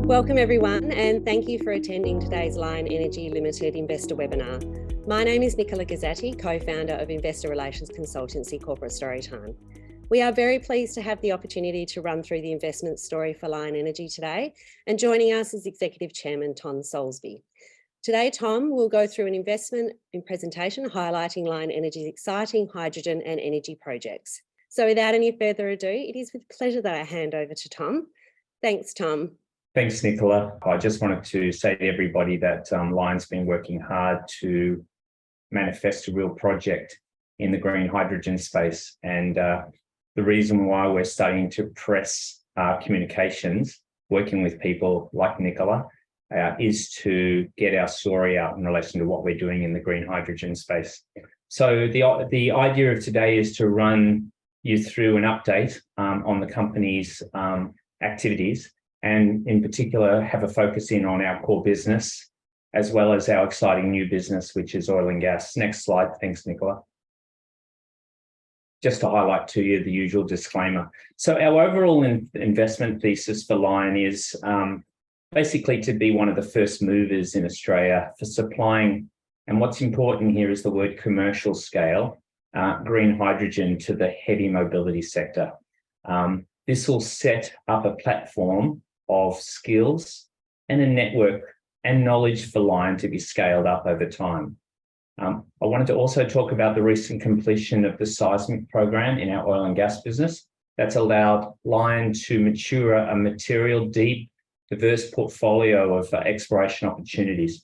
Welcome everyone, and thank you for attending today's Lion Energy Limited Investor Webinar. My name is Nicola Gazzatti, co-founder of Investor Relations Consultancy Corporate Storytime. We are very pleased to have the opportunity to run through the investment story for Lion Energy today, and joining us is Executive Chairman Tom Soulsby. Today, Tom will go through an investment presentation highlighting Lion Energy's exciting hydrogen and energy projects. So without any further ado, it is with pleasure that I hand over to Tom. Thanks, Tom. Thanks, Nicola. I just wanted to say to everybody that Lion's been working hard to manifest a real project in the green hydrogen space. And the reason why we're starting to press communications, working with people like Nicola, is to get our story out in relation to what we're doing in the green hydrogen space. So the idea of today is to run you through an update on the company's activities, and in particular have a focus in on our core business, as well as our exciting new business, which is oil and gas. Next slide. Thanks, Nicola. Just to highlight to you the usual disclaimer. So our overall investment thesis for Lion is basically to be one of the first movers in Australia for supplying, and what's important here is the word commercial scale, green hydrogen to the heavy mobility sector. This will set up a platform of skills and a network and knowledge for Lion to be scaled up over time. I wanted to also talk about the recent completion of the seismic program in our oil and gas business. That's allowed Lion to mature a material, deep, diverse portfolio of exploration opportunities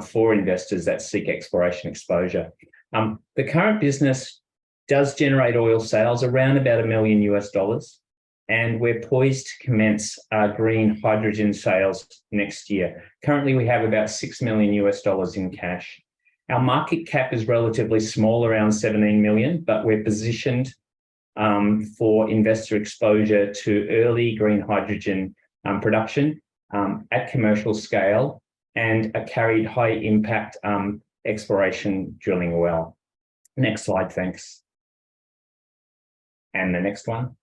for investors that seek exploration exposure. The current business does generate oil sales around about $1 million. And we're poised to commence our green hydrogen sales next year. Currently, we have about $6 million in cash. Our market cap is relatively small, around 17 million, but we're positioned for investor exposure to early green hydrogen production at commercial scale and a carried high impact exploration drilling well. Next slide, thanks. And the next one.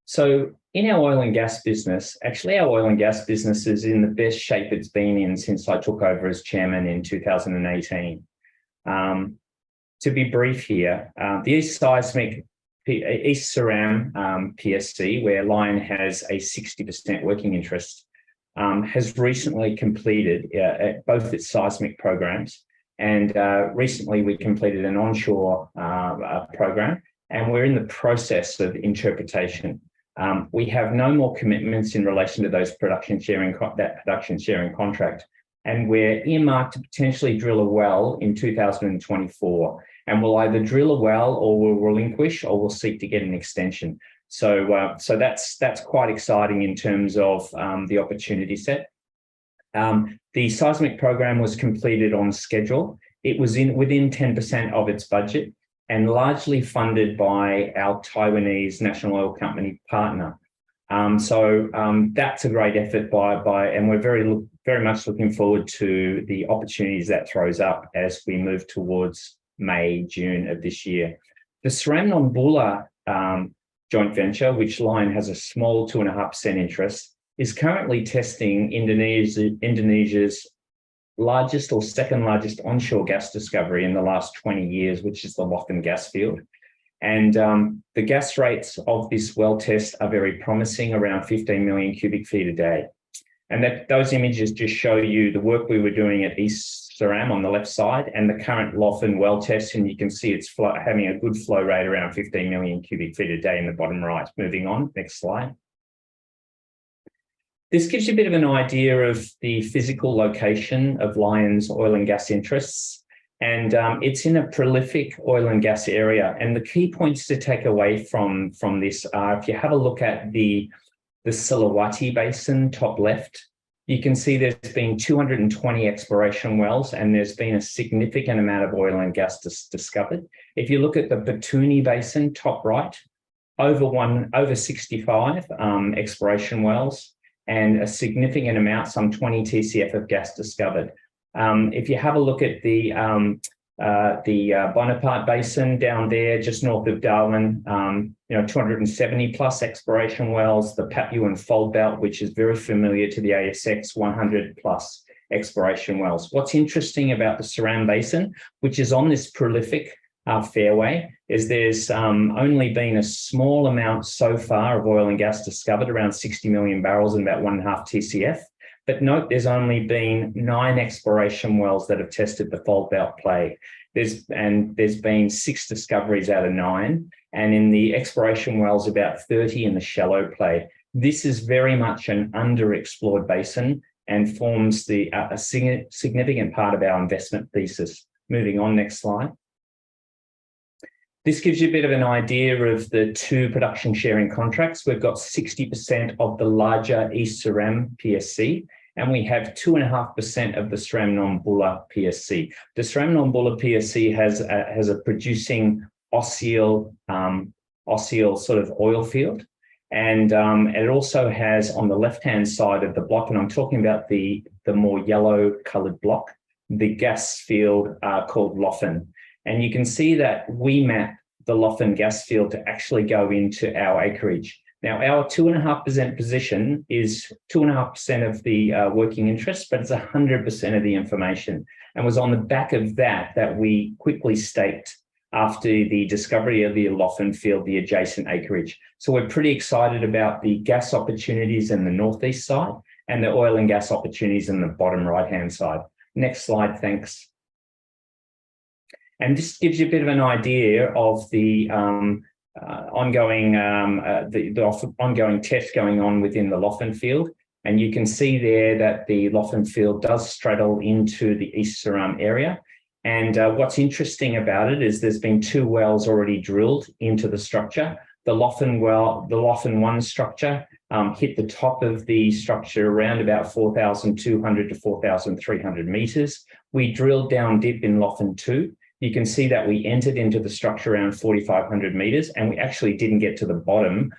So in our oil and gas business, actually our oil and gas business is in the best shape it's been in since I took over as chairman in 2018. To be brief here, the East Seram PSC, where Lion has a 60% working interest, has recently completed both its seismic programs, and recently we completed an onshore program, and we're in the process of interpretation. We have no more commitments in relation to those production sharing contract, and we're earmarked to potentially drill a well in 2024, and we'll either drill a well or we'll relinquish or we'll seek to get an extension. So that's quite exciting in terms of the opportunity set. The seismic program was completed on schedule. It was within 10% of its budget, and largely funded by our Taiwanese national oil company partner. That's a great effort and we're very much looking forward to the opportunities that throws up as we move towards May, June of this year. The Seram Nombula joint venture, which Lion has a small 2.5% interest, is currently testing Indonesia's largest or second largest onshore gas discovery in the last 20 years, which is the Lochen gas field. And the gas rates of this well test are very promising, around 15 million cubic feet a day. And those images just show you the work we were doing at East Seram on the left side and the current Lochen well test, and you can see it's having a good flow rate around 15 million cubic feet a day in the bottom right. Moving on, next slide. This gives you a bit of an idea of the physical location of Lion's oil and gas interests, and it's in a prolific oil and gas area. And the key points to take away from this are, if you have a look at the Sulawesi Basin, top left, you can see there's been 220 exploration wells, and there's been a significant amount of oil and gas discovered. If you look at the Batuni Basin, top right, over 65 exploration wells, and a significant amount, some 20 TCF of gas discovered. If you have a look at the Bonaparte Basin down there, just north of Darwin, 270 plus exploration wells, the Papuan Fold Belt, which is very familiar to the ASX, 100 plus exploration wells. What's interesting about the Suram Basin, which is on this prolific fairway, is there's only been a small amount so far of oil and gas discovered, around 60 million barrels and about 1.5 TCF. But note, there's only been 9 exploration wells that have tested the Fold Belt play. There's been 6 discoveries out of 9, and in the exploration wells, about 30 in the shallow play. This is very much an underexplored basin and forms a significant part of our investment thesis. Moving on, next slide. This gives you a bit of an idea of the 2 production sharing contracts. We've got 60% of the larger East Suram PSC, and we have 2.5% of the Suram Nombula PSC. The Suram Nombula PSC has a producing Osceola sort of oil field. And it also has on the left-hand side of the block, and I'm talking about the more yellow coloured block, the gas field called Loffin. And you can see that we map the Loffin gas field to actually go into our acreage. Now, our 2.5% position is 2.5% of the working interest, but it's 100% of the information. And was on the back of that we quickly staked after the discovery of the Loffin field, the adjacent acreage. So we're pretty excited about the gas opportunities in the northeast side and the oil and gas opportunities in the bottom right-hand side. Next slide, thanks. And this gives you a bit of an idea of the ongoing test going on within the Loffin field. And you can see there that the Loffin field does straddle into the East Suram area. And what's interesting about it is there's been 2 wells already drilled into the structure. The Loffin 1 structure hit the top of the structure around about 4,200 to 4,300 meters. We drilled down deep in Loffin 2. You can see that we entered into the structure around 4,500 meters, and we actually didn't get to the bottom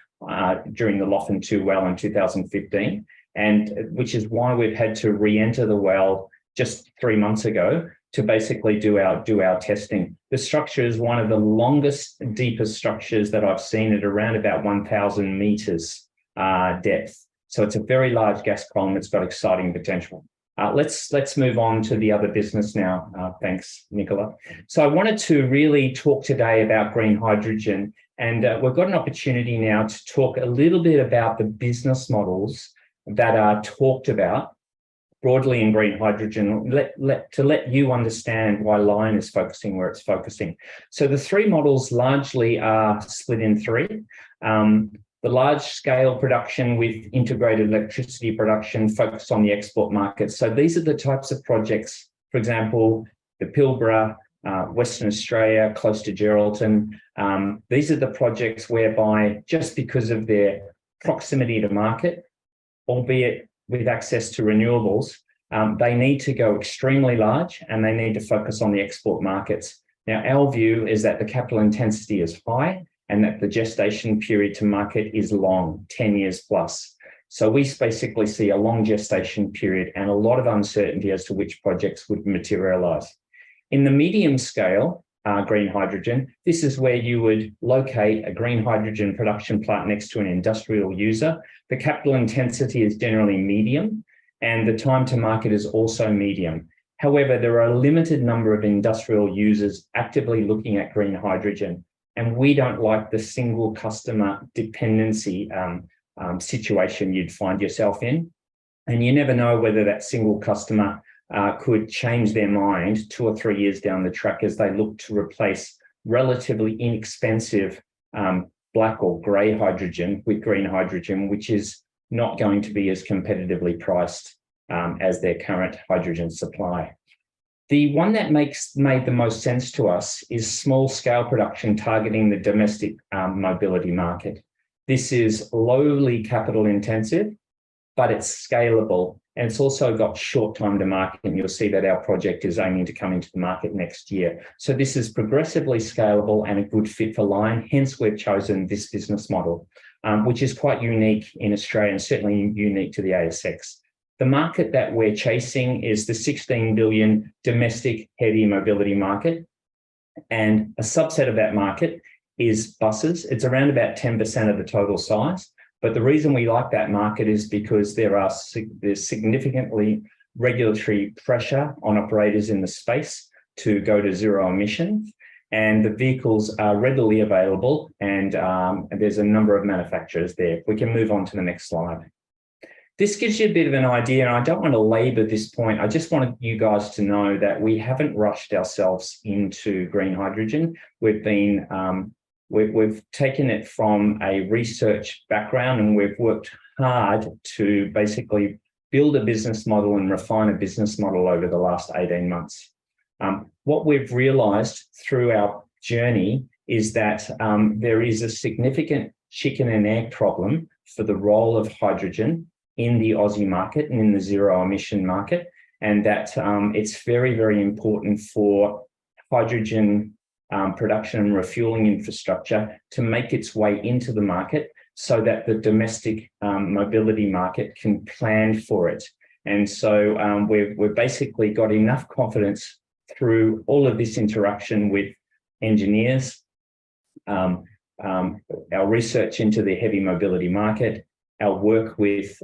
during the Loffin 2 well in 2015, and which is why we've had to re-enter the well just 3 months ago to basically do our testing. The structure is one of the longest, deepest structures that I've seen at around about 1,000 meters depth. So it's a very large gas column. It's got exciting potential. Let's move on to the other business now. Thanks, Nicola. So I wanted to really talk today about green hydrogen, and we've got an opportunity now to talk a little bit about the business models that are talked about broadly in green hydrogen, to let you understand why Lion is focusing where it's focusing. So the 3 models largely are split in 3. The large-scale production with integrated electricity production focused on the export market. So these are the types of projects, for example, the Pilbara, Western Australia, close to Geraldton. These are the projects whereby, just because of their proximity to market, albeit with access to renewables, they need to go extremely large and they need to focus on the export markets. Now, our view is that the capital intensity is high and that the gestation period to market is long, 10 years plus. So we basically see a long gestation period and a lot of uncertainty as to which projects would materialise. In the medium scale, green hydrogen, this is where you would locate a green hydrogen production plant next to an industrial user. The capital intensity is generally medium and the time to market is also medium. However, there are a limited number of industrial users actively looking at green hydrogen, and we don't like the single customer dependency situation you'd find yourself in. And you never know whether that single customer could change their mind 2 or 3 years down the track as they look to replace relatively inexpensive black or grey hydrogen with green hydrogen, which is not going to be as competitively priced as their current hydrogen supply. The one that made the most sense to us is small-scale production targeting the domestic mobility market. This is lowly capital intensive, but it's scalable, and it's also got short time to market, and you'll see that our project is aiming to come into the market next year. So this is progressively scalable and a good fit for Lion, hence we've chosen this business model, which is quite unique in Australia and certainly unique to the ASX. The market that we're chasing is the 16 billion domestic heavy mobility market. And a subset of that market is buses. It's around about 10% of the total size. But the reason we like that market is because there's significantly regulatory pressure on operators in the space to go to zero emission, and the vehicles are readily available, and there's a number of manufacturers there. We can move on to the next slide. This gives you a bit of an idea, and I don't want to labor this point. I just wanted you guys to know that we haven't rushed ourselves into green hydrogen. We've taken it from a research background, and we've worked hard to basically build a business model and refine a business model over the last 18 months. What we've realized through our journey is that there is a significant chicken and egg problem for the role of hydrogen in the Aussie market and in the zero emission market, and that it's very, very important for hydrogen production and refueling infrastructure to make its way into the market so that the domestic mobility market can plan for it. And so we've basically got enough confidence through all of this interaction with engineers, our research into the heavy mobility market, our work with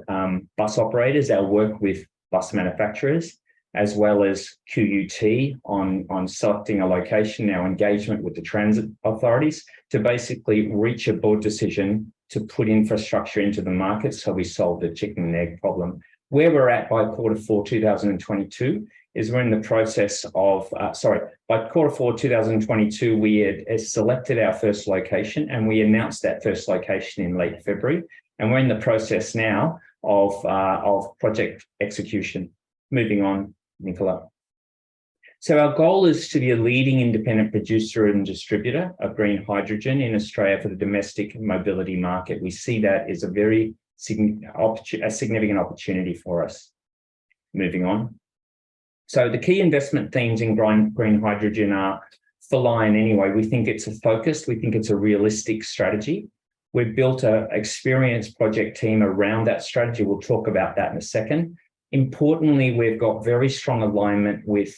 bus operators, our work with bus manufacturers, as well as QUT on selecting a location, our engagement with the transit authorities to basically reach a board decision to put infrastructure into the market so we solve the chicken and egg problem. Where we're at by Q4 2022 is we're in the process of, by Q4 2022, we had selected our first location, and we announced that first location in late February. And we're in the process now of project execution. Moving on, Nicola. So our goal is to be a leading independent producer and distributor of green hydrogen in Australia for the domestic mobility market. We see that as a very significant opportunity for us. Moving on. So the key investment themes in green hydrogen are, for Lion anyway, we think it's a focused, we think it's a realistic strategy. We've built an experienced project team around that strategy. We'll talk about that in a second. Importantly, we've got very strong alignment with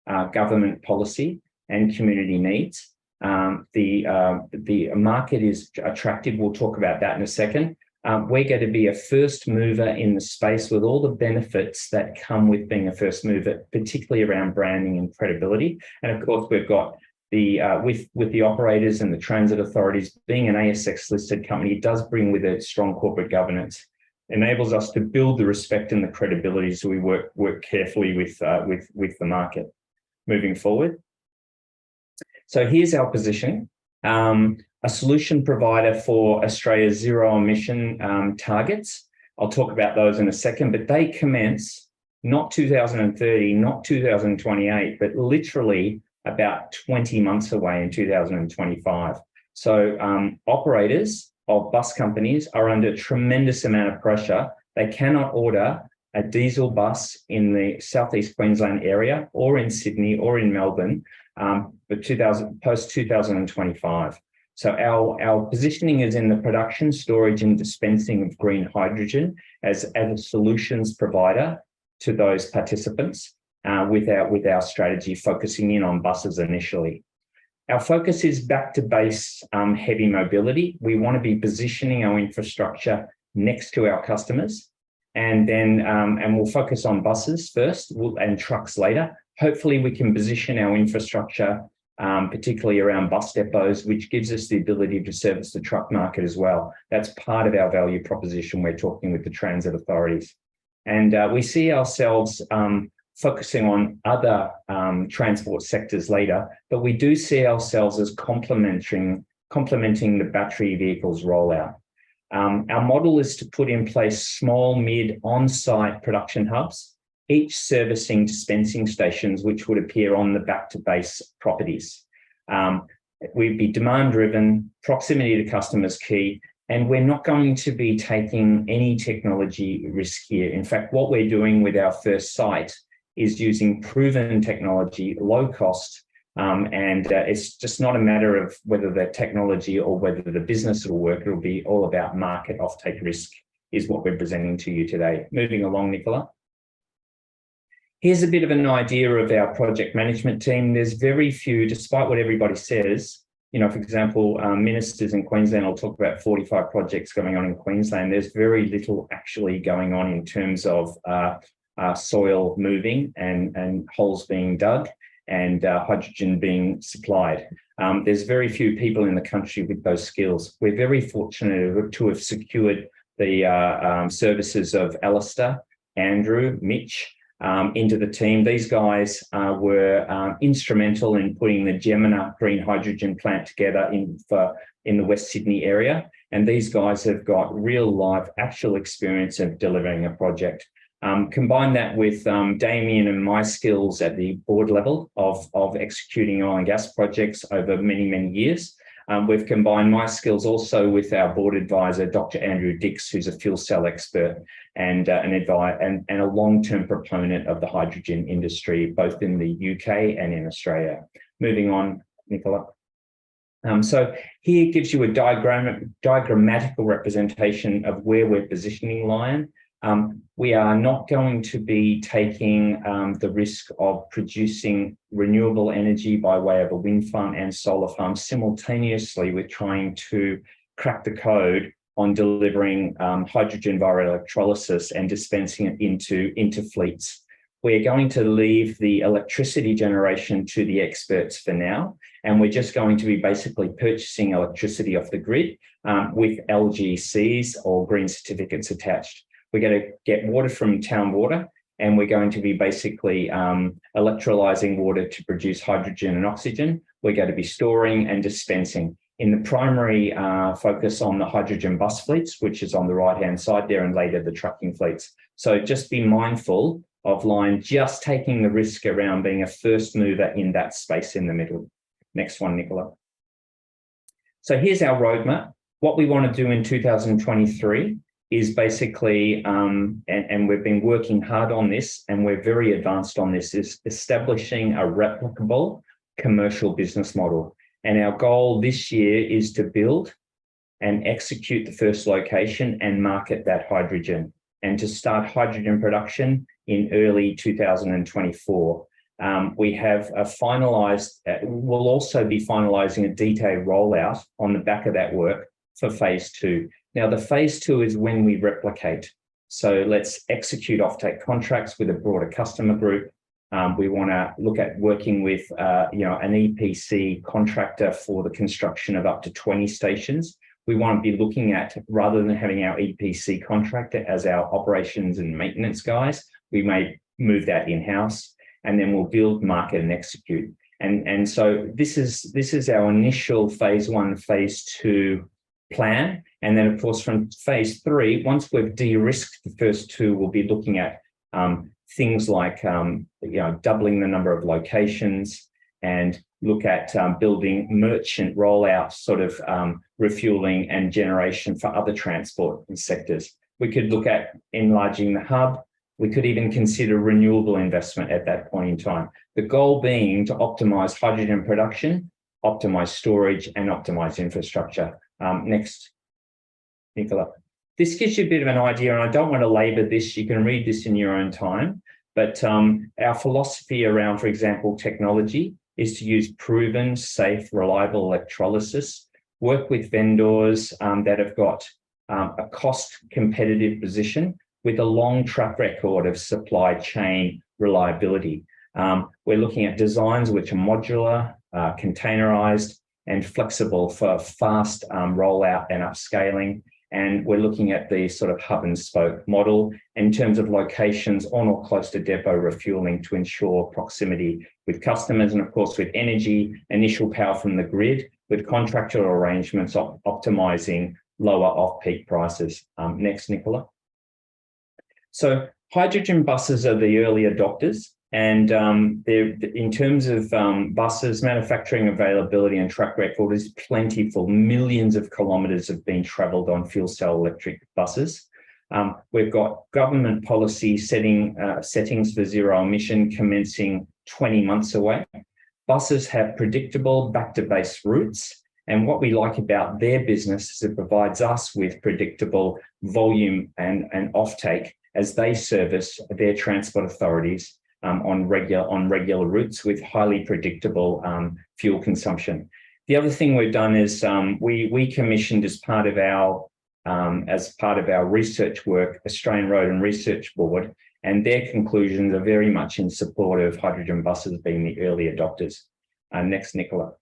government policy and community needs. The market is attractive. We'll talk about that in a second. We're going to be a first mover in the space with all the benefits that come with being a first mover, particularly around branding and credibility. And of course, we've got with the operators and the transit authorities, being an ASX listed company, it does bring with it strong corporate governance, enables us to build the respect and the credibility so we work carefully with the market. Moving forward. So here's our position. A solution provider for Australia's zero emission targets. I'll talk about those in a second, but they commence not 2030, not 2028, but literally about 20 months away in 2025. So operators of bus companies are under a tremendous amount of pressure. They cannot order a diesel bus in the Southeast Queensland area or in Sydney or in Melbourne post 2025. So our positioning is in the production, storage and dispensing of green hydrogen as a solutions provider to those participants with our strategy focusing in on buses initially. Our focus is back to base heavy mobility. We want to be positioning our infrastructure next to our customers, and then we'll focus on buses first and trucks later. Hopefully we can position our infrastructure particularly around bus depots, which gives us the ability to service the truck market as well. That's part of our value proposition. We're talking with the transit authorities. And we see ourselves focusing on other transport sectors later, but we do see ourselves as complementing the battery vehicles rollout. Our model is to put in place small, mid, on-site production hubs, each servicing dispensing stations, which would appear on the back-to-base properties. We'd be demand-driven, proximity to customers key, and we're not going to be taking any technology risk here. In fact, what we're doing with our first site is using proven technology, low cost, and it's just not a matter of whether the technology or whether the business will work. It'll be all about market offtake risk is what we're presenting to you today. Moving along, Nicola. Here's a bit of an idea of our project management team. There's very few, despite what everybody says, for example, ministers in Queensland will talk about 45 projects going on in Queensland. There's very little actually going on in terms of soil moving and holes being dug and hydrogen being supplied. There's very few people in the country with those skills. We're very fortunate to have secured the services of Alistair, Andrew, Mitch, into the team. These guys were instrumental in putting the Gemina green hydrogen plant together in the West Sydney area. And these guys have got real life actual experience of delivering a project. Combine that with Damien and my skills at the board level of executing oil and gas projects over many, many years. We've combined my skills also with our board advisor, Dr. Andrew Dix, who's a fuel cell expert and a long-term proponent of the hydrogen industry, both in the UK and in Australia. Moving on, Nicola. So here gives you a diagrammatical representation of where we're positioning Lion. We are not going to be taking the risk of producing renewable energy by way of a wind farm and solar farm simultaneously with trying to crack the code on delivering hydrogen via electrolysis and dispensing it into fleets. We're going to leave the electricity generation to the experts for now, and we're just going to be basically purchasing electricity off the grid with LGCs or green certificates attached. We're going to get water from town water, and we're going to be basically electrolyzing water to produce hydrogen and oxygen. We're going to be storing and dispensing. In the primary focus on the hydrogen bus fleets, which is on the right-hand side there, and later the trucking fleets. So just be mindful of Lion just taking the risk around being a first mover in that space in the middle. Next one, Nicola. So here's our roadmap. What we want to do in 2023 is basically, and we've been working hard on this, and we're very advanced on this, is establishing a replicable commercial business model. And our goal this year is to build and execute the first location and market that hydrogen, and to start hydrogen production in early 2024. We have finalised, we'll also be finalising a detailed rollout on the back of that work for phase 2. Now, the phase 2 is when we replicate. So let's execute offtake contracts with a broader customer group. We want to look at working with an EPC contractor for the construction of up to 20 stations. We want to be looking at, rather than having our EPC contractor as our operations and maintenance guys, we may move that in-house, and then we'll build, market, and execute. And so this is our initial phase 1, phase 2 plan. And then, of course, from phase 3, once we've de-risked the first 2, we'll be looking at things like doubling the number of locations, and look at building merchant rollout, sort of refueling and generation for other transport sectors. We could look at enlarging the hub. We could even consider renewable investment at that point in time. The goal being to optimize hydrogen production, optimize storage, and optimize infrastructure. Next, Nicola. This gives you a bit of an idea, and I don't want to labor this. You can read this in your own time. But our philosophy around, for example, technology is to use proven, safe, reliable electrolysis, work with vendors that have got a cost competitive position with a long track record of supply chain reliability. We're looking at designs which are modular, containerized, and flexible for fast rollout and upscaling. And we're looking at the sort of hub and spoke model in terms of locations on or close to depot refueling to ensure proximity with customers, and of course with energy, initial power from the grid, with contractual arrangements optimizing lower off-peak prices. Next, Nicola. So hydrogen buses are the early adopters, and in terms of buses, manufacturing availability and track record is plentiful. Millions of kilometres have been travelled on fuel cell electric buses. We've got government policy settings for zero emission commencing 20 months away. Buses have predictable back-to-base routes, and what we like about their business is it provides us with predictable volume and offtake as they service their transport authorities on regular routes with highly predictable fuel consumption. The other thing we've done is we commissioned as part of our research work, Australian Road and Research Board, and their conclusions are very much in support of hydrogen buses being the early adopters. Next, Nicola.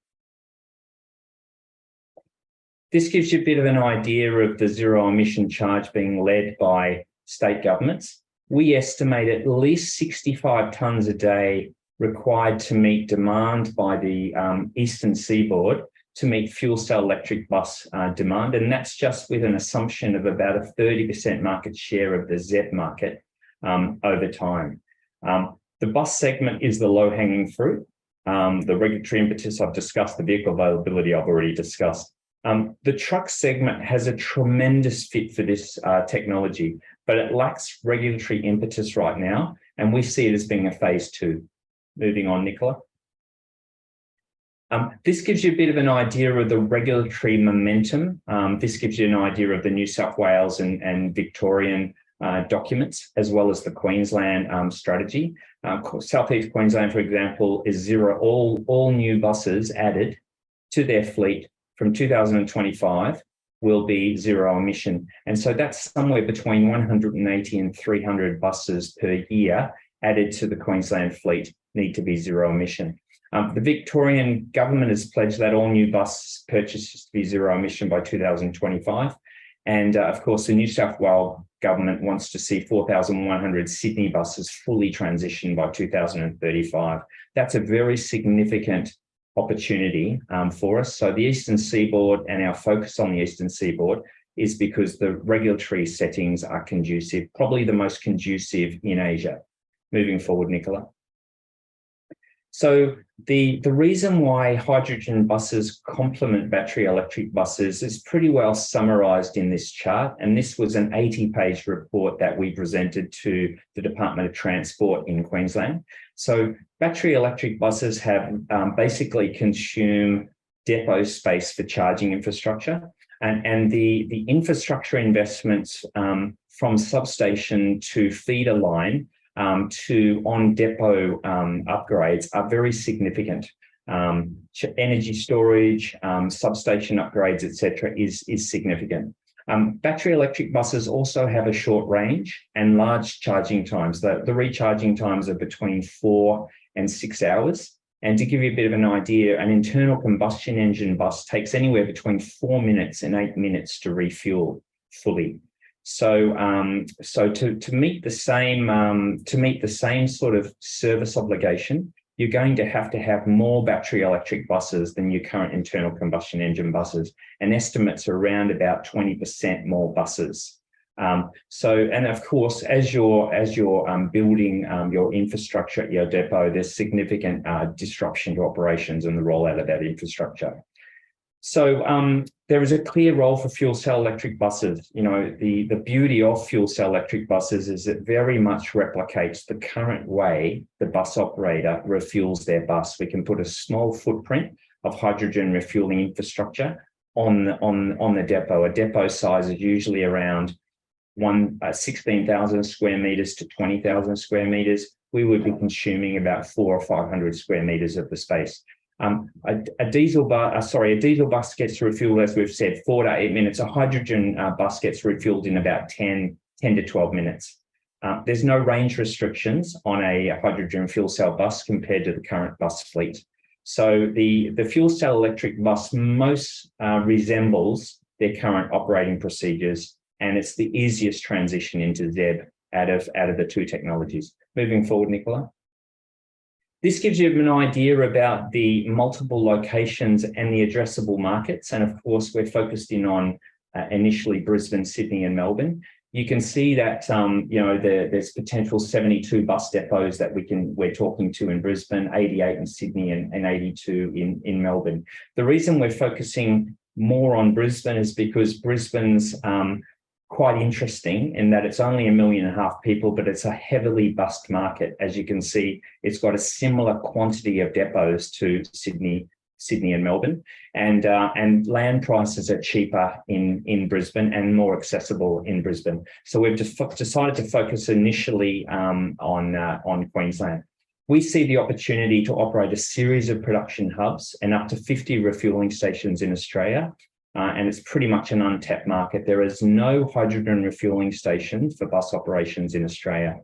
This gives you a bit of an idea of the zero emission charge being led by state governments. We estimate at least 65 tonnes a day required to meet demand by the eastern seaboard to meet fuel cell electric bus demand. And that's just with an assumption of about a 30% market share of the ZEB market over time. The bus segment is the low-hanging fruit. The regulatory impetus I've discussed, the vehicle availability I've already discussed. The truck segment has a tremendous fit for this technology, but it lacks regulatory impetus right now, and we see it as being a phase 2. Moving on, Nicola. This gives you a bit of an idea of the regulatory momentum. This gives you an idea of the New South Wales and Victorian documents, as well as the Queensland strategy. Southeast Queensland, for example, is zero. All new buses added to their fleet from 2025 will be zero emission. And so that's somewhere between 180 and 300 buses per year added to the Queensland fleet need to be zero emission. The Victorian government has pledged that all new bus purchases to be zero emission by 2025. And of course, the New South Wales government wants to see 4,100 Sydney buses fully transitioned by 2035. That's a very significant opportunity for us. So the Eastern Seaboard, and our focus on the Eastern Seaboard, is because the regulatory settings are conducive, probably the most conducive in Asia. Moving forward, Nicola. So the reason why hydrogen buses complement battery electric buses is pretty well summarised in this chart. And this was an 80-page report that we presented to the Department of Transport in Queensland. So battery electric buses have basically consume depot space for charging infrastructure. And the infrastructure investments from substation to feeder line to on-depot upgrades are very significant. Energy storage, substation upgrades, etc., is significant. Battery electric buses also have a short range and large charging times. The recharging times are between 4 and 6 hours. And to give you a bit of an idea, an internal combustion engine bus takes anywhere between 4 minutes and 8 minutes to refuel fully. So, to meet the same sort of service obligation, you're going to have more battery electric buses than your current internal combustion engine buses, and estimates are around about 20% more buses. And of course, as you're building your infrastructure at your depot, there's significant disruption to operations and the rollout of that infrastructure. So there is a clear role for fuel cell electric buses. You know, the beauty of fuel cell electric buses is it very much replicates the current way the bus operator refuels their bus. We can put a small footprint of hydrogen refueling infrastructure on the depot. A depot size is usually around 16,000 square meters to 20,000 square meters. We would be consuming about 400 or 500 square meters of the space. A diesel bus gets refueled, as we've said, 4 to 8 minutes. A hydrogen bus gets refueled in about 10 to 12 minutes. There's no range restrictions on a hydrogen fuel cell bus compared to the current bus fleet. So the fuel cell electric bus most resembles their current operating procedures, and it's the easiest transition into ZEB out of the two technologies. Moving forward, Nicola. This gives you an idea about the multiple locations and the addressable markets. And of course, we're focused in on initially Brisbane, Sydney, and Melbourne. You can see that there's potential 72 bus depots that we're talking to in Brisbane, 88 in Sydney, and 82 in Melbourne. The reason we're focusing more on Brisbane is because Brisbane's quite interesting in that it's only 1.5 million people, but it's a heavily bused market. As you can see, it's got a similar quantity of depots to Sydney, Sydney and Melbourne, and land prices are cheaper in Brisbane and more accessible in Brisbane. So we've just decided to focus initially on Queensland. We see the opportunity to operate a series of production hubs and up to 50 refueling stations in Australia. And it's pretty much an untapped market. There is no hydrogen refueling station for bus operations in Australia.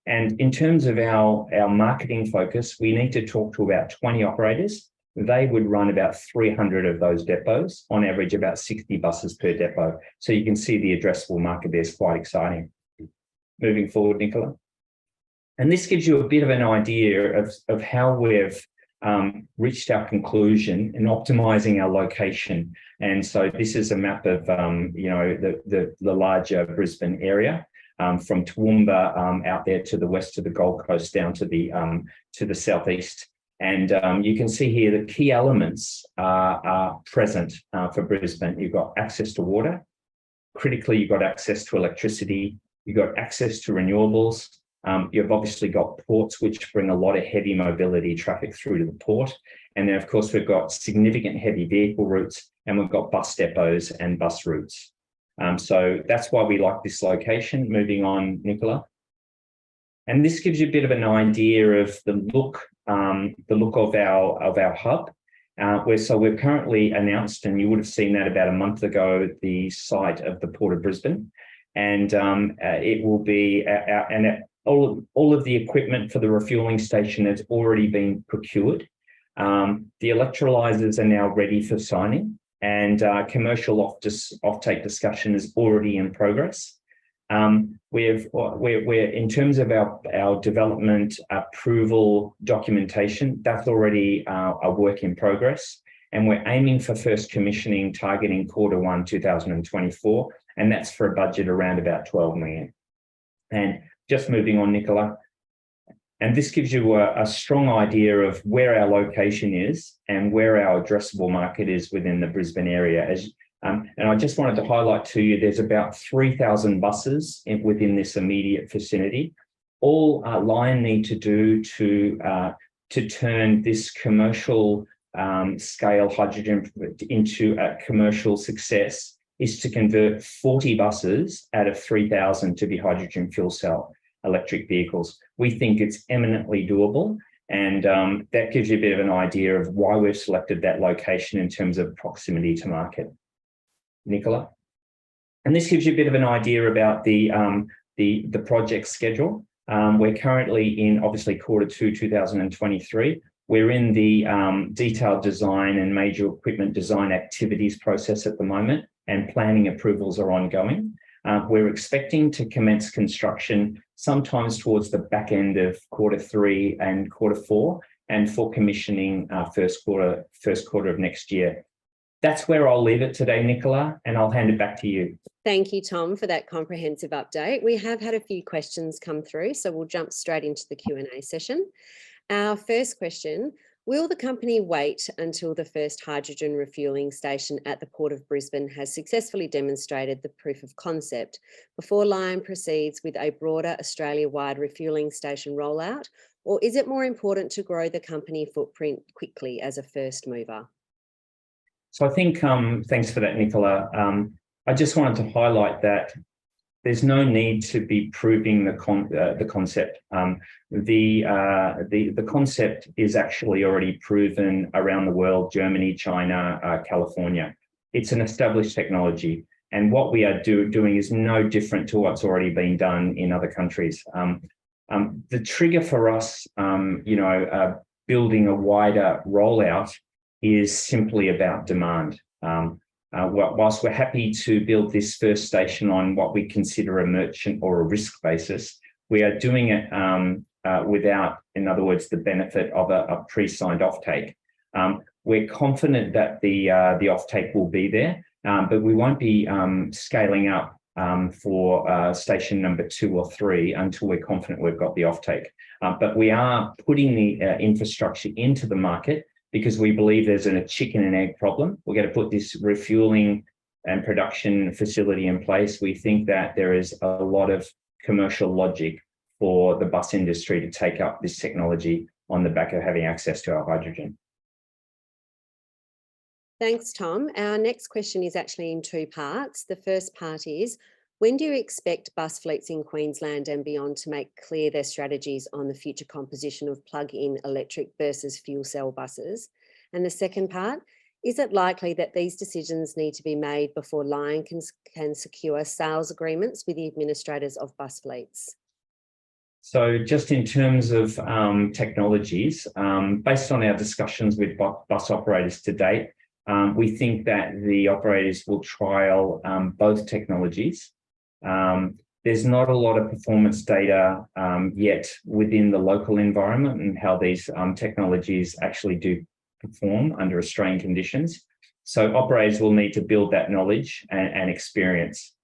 And in terms of our marketing focus, we need to talk to about 20 operators. They would run about 300 of those depots, on average about 60 buses per depot. So you can see the addressable market there is quite exciting. Moving forward, Nicola. And this gives you a bit of an idea of how we've reached our conclusion in optimizing our location. And so this is a map of the larger Brisbane area, from Toowoomba out there to the west of the Gold Coast down to the southeast. And you can see here the key elements are present for Brisbane. You've got access to water. Critically, you've got access to electricity. You've got access to renewables. You've obviously got ports, which bring a lot of heavy mobility traffic through to the port. And then, of course, we've got significant heavy vehicle routes, and we've got bus depots and bus routes. So that's why we like this location. Moving on, Nicola. And this gives you a bit of an idea of the look of our hub. We've currently announced, and you would have seen that about a month ago, the site of the Port of Brisbane. And it will be all of the equipment for the refueling station has already been procured. The electrolyzers are now ready for signing, and commercial offtake discussion is already in progress. We're in terms of our development approval documentation, that's already a work in progress, and we're aiming for first commissioning targeting Q1 2024, and that's for a budget around about 12 million. And just moving on, Nicola, and this gives you a strong idea of where our location is and where our addressable market is within the Brisbane area. And I just wanted to highlight to you, there's about 3,000 buses within this immediate vicinity. All Lion need to do to turn this commercial scale hydrogen into a commercial success is to convert 40 buses out of 3,000 to be hydrogen fuel cell electric vehicles. We think it's eminently doable, and that gives you a bit of an idea of why we've selected that location in terms of proximity to market. Nicola. And this gives you a bit of an idea about the project schedule. We're currently in, obviously, Q2 2023. We're in the detailed design and major equipment design activities process at the moment, and planning approvals are ongoing. We're expecting to commence construction sometimes towards the back end of Q3 and Q4, and for commissioning first quarter of next year. That's where I'll leave it today, Nicola, and I'll hand it back to you. Thank you, Tom, for that comprehensive update. We have had a few questions come through, so we'll jump straight into the Q&A session. Our first question, will the company wait until the first hydrogen refueling station at the Port of Brisbane has successfully demonstrated the proof of concept before Lion proceeds with a broader Australia-wide refueling station rollout, or is it more important to grow the company footprint quickly as a first mover? So I think, thanks for that, Nicola. I just wanted to highlight that there's no need to be proving the concept. The concept is actually already proven around the world: Germany, China, California. It's an established technology, and what we are doing is no different to what's already been done in other countries. The trigger for us, building a wider rollout is simply about demand. Whilst we're happy to build this first station on what we consider a merchant or a risk basis, we are doing it without, in other words, the benefit of a pre-signed offtake. We're confident that the offtake will be there, but we won't be scaling up for station number 2 or 3 until we're confident we've got the offtake. But we are putting the infrastructure into the market because we believe there's a chicken and egg problem. We're going to put this refueling and production facility in place. We think that there is a lot of commercial logic for the bus industry to take up this technology on the back of having access to our hydrogen. Thanks, Tom. Our next question is actually in two parts. The first part is, when do you expect bus fleets in Queensland and beyond to make clear their strategies on the future composition of plug-in electric versus fuel cell buses? And the second part, is it likely that these decisions need to be made before Lion can secure sales agreements with the administrators of bus fleets? So just in terms of technologies, based on our discussions with bus operators to date, we think that the operators will trial both technologies. There's not a lot of performance data yet within the local environment and how these technologies actually do perform under Australian conditions. So operators will need to build that knowledge and experience,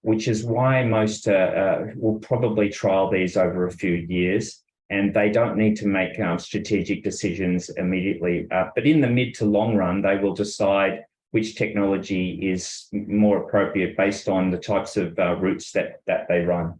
which is why most will probably trial these over a few years, and they don't need to make strategic decisions immediately. But in the mid to long run, they will decide which technology is more appropriate based on the types of routes that they run.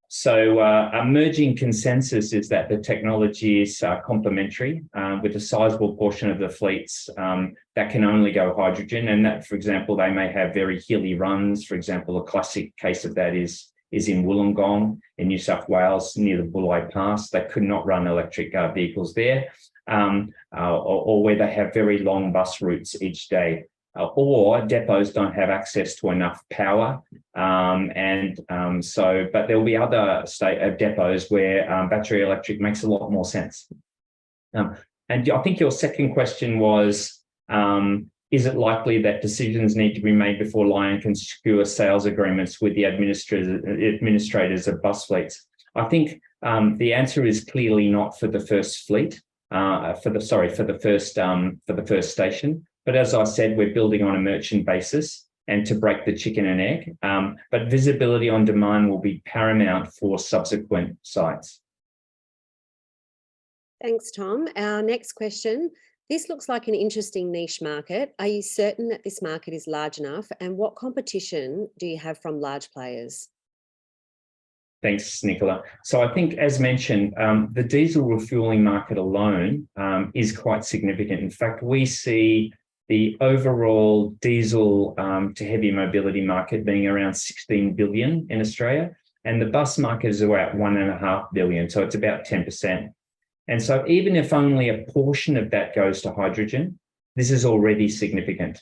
So emerging consensus is that the technology is complementary, with a sizable portion of the fleets that can only go hydrogen, and that, for example, they may have very hilly runs. For example, a classic case of that is in Wollongong in New South Wales near the Bulli Pass. They could not run electric vehicles there, or where they have very long bus routes each day. Or depots don't have access to enough power. But there'll be other depots where battery electric makes a lot more sense. And I think your second question was, is it likely that decisions need to be made before Lion can secure sales agreements with the administrators of bus fleets? I think the answer is clearly not for the first fleet, for the first station. But as I said, we're building on a merchant basis and to break the chicken and egg. But visibility on demand will be paramount for subsequent sites. Thanks, Tom. Our next question. This looks like an interesting niche market. Are you certain that this market is large enough? And what competition do you have from large players? Thanks, Nicola. So I think, as mentioned, the diesel refueling market alone is quite significant. In fact, we see the overall diesel to heavy mobility market being around 16 billion in Australia, and the bus market is about 1.5 billion, so it's about 10%. And so even if only a portion of that goes to hydrogen, this is already significant.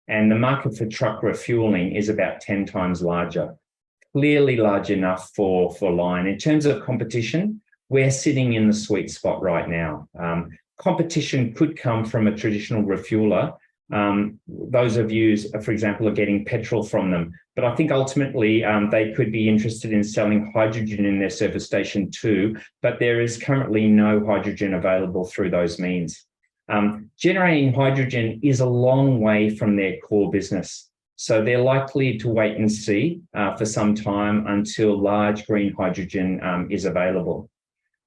And the market for truck refueling is about 10 times larger, clearly large enough for Lion. In terms of competition, we're sitting in the sweet spot right now. Competition could come from a traditional refueler. Those of you, for example, are getting petrol from them. But I think ultimately they could be interested in selling hydrogen in their service station too, but there is currently no hydrogen available through those means. Generating hydrogen is a long way from their core business. So they're likely to wait and see for some time until large green hydrogen is available.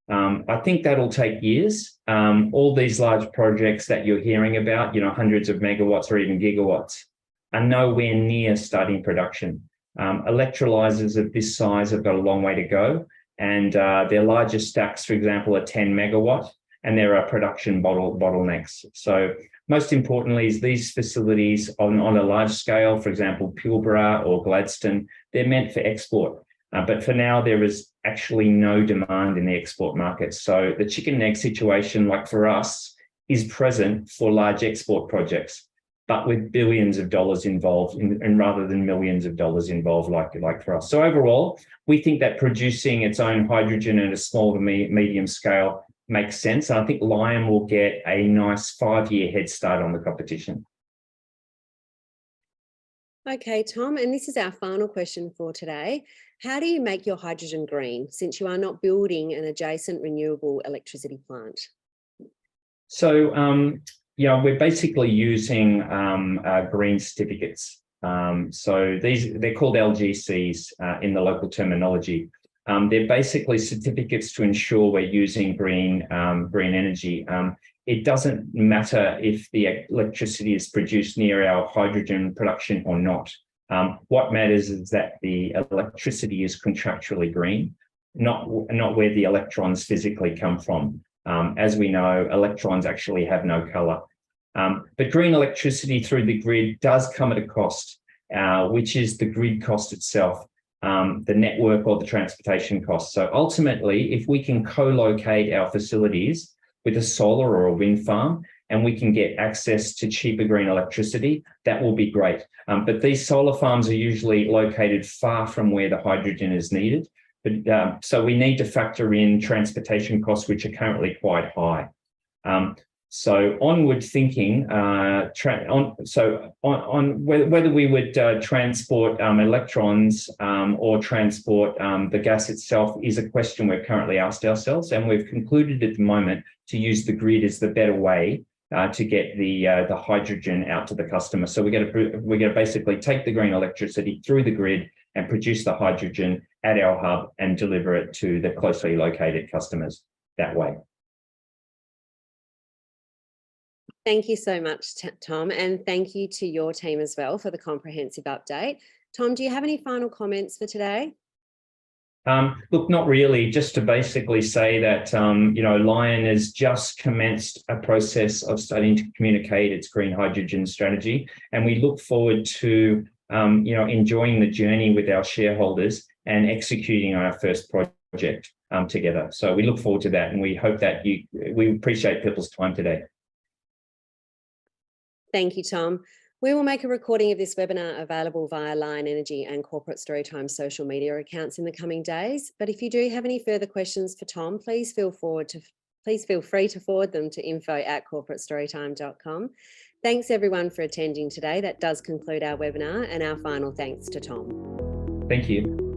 I think that'll take years. All these large projects that you're hearing about, hundreds of megawatts or even gigawatts, are nowhere near starting production. Electrolyzers of this size have got a long way to go, and their largest stacks, for example, are 10 megawatt, and there are production bottlenecks. So most importantly is these facilities on a large scale, for example, Pilbara or Gladstone, they're meant for export. But for now, there is actually no demand in the export market. So the chicken and egg situation, like for us, is present for large export projects, but with billions of dollars involved and rather than millions of dollars involved like for us. So overall, we think that producing its own hydrogen at a small to medium scale makes sense. And I think Lion will get a nice 5-year head start on the competition. Okay, Tom, and this is our final question for today. How do you make your hydrogen green, since you are not building an adjacent renewable electricity plant? So, we're basically using green certificates. So they're called LGCs in the local terminology. They're basically certificates to ensure we're using green energy. It doesn't matter if the electricity is produced near our hydrogen production or not. What matters is that the electricity is contractually green, not where the electrons physically come from. As we know, electrons actually have no color. But green electricity through the grid does come at a cost, which is the grid cost itself, the network or the transportation cost. So ultimately, if we can co-locate our facilities with a solar or a wind farm, and we can get access to cheaper green electricity, that will be great. But these solar farms are usually located far from where the hydrogen is needed. But so we need to factor in transportation costs, which are currently quite high. So onward thinking, on whether we would transport electrons or transport the gas itself is a question we've currently asked ourselves, and we've concluded at the moment to use the grid as the better way to get the hydrogen out to the customer. So we're going to basically take the green electricity through the grid and produce the hydrogen at our hub and deliver it to the closely located customers that way. Thank you so much, Tom, and thank you to your team as well for the comprehensive update. Tom, do you have any final comments for today? Look, not really, just to basically say that, Lion has just commenced a process of starting to communicate its green hydrogen strategy. And we look forward to, enjoying the journey with our shareholders and executing on our first project together. So we look forward to that. And we hope that we appreciate people's time today. Thank you, Tom. We will make a recording of this webinar available via Lion Energy and Corporate Storytime social media accounts in the coming days. But if you do have any further questions for Tom, please feel free to forward them to info@corporatestorytime.com. Thanks everyone for attending today. That does conclude our webinar, and our final thanks to Tom. Thank you.